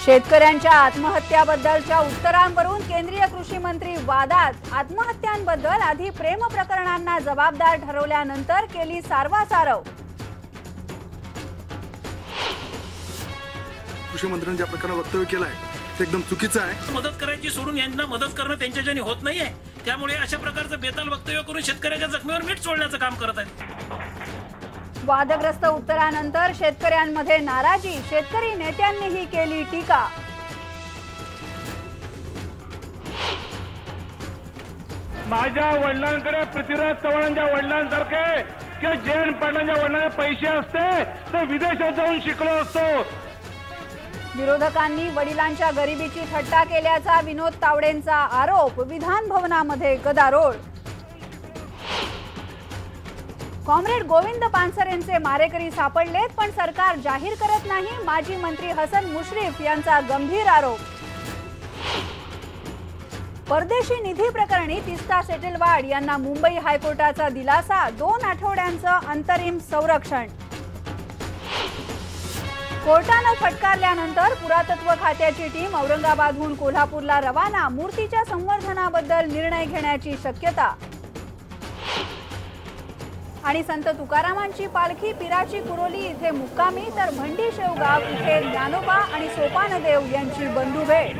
शेतकऱ्यांच्या आत्महत्याबद्दलच्या उत्तरांवरून केंद्रीय कृषी मंत्री वादात। आत्महत्यांबद्दल आधी प्रेम प्रकरणांना जबाबदार ठरवल्यानंतर केली सारवासारव। कृषी मंत्र्यांनी ज्या प्रकारे वक्तव्य केलं आहे ते एकदम चुकीचं आहे। मदत करायची सोडून यांना मदत करणं त्यांच्याच्याने होत नाहीये, त्यामुळे अशा प्रकारचं बेताल वक्तव्य करून शेतकऱ्याच्या जखमेवर मीठ सोडण्याचं काम करत आहेत। वादग्रस्त उत्तरानंतर शेतकऱ्यांमध्ये नाराजी, शेतकरी नेत्यांनीही केली टीका। माझ्या वडिलांकडे पृथ्वीराज चव्हाणांच्या वडिलांसारखे किंवा जयंत पाटलांच्या वडिलांना पैसे असते तर विदेशात जाऊन शिकलो असतो। विरोधकांनी वडिलांच्या गरिबीची थट्टा केल्याचा विनोद तावडेंचा आरोप। विधान भवनामध्ये गदारोळ। कॉम्रेड गोविंद पानसरेंचे मारेकरी सापडलेत पण सरकार जाहीर करत नाही। माजी मंत्री हसन मुश्रीफ यांचा गंभीर आरोप। परदेशी निधी प्रकरणी तिस्ता सेटलवाड यांना मुंबई हायकोर्टाचा दिलासा। 2 आठवड्यांचं अंतरिम संरक्षण। कोर्टानं फटकारल्यानंतर पुरातत्व खात्याची टीम औरंगाबादहून कोल्हापूरला रवाना। मूर्तीच्या संवर्धनाबद्दल निर्णय घेण्याची शक्यता। आणि संत तुकारामांची पालखी पिराची कुरोली इथे मुक्कामी, तर भंडी शेवगाव इथे ज्ञानोबा आणि सोपानदेव यांची बंधुभेट।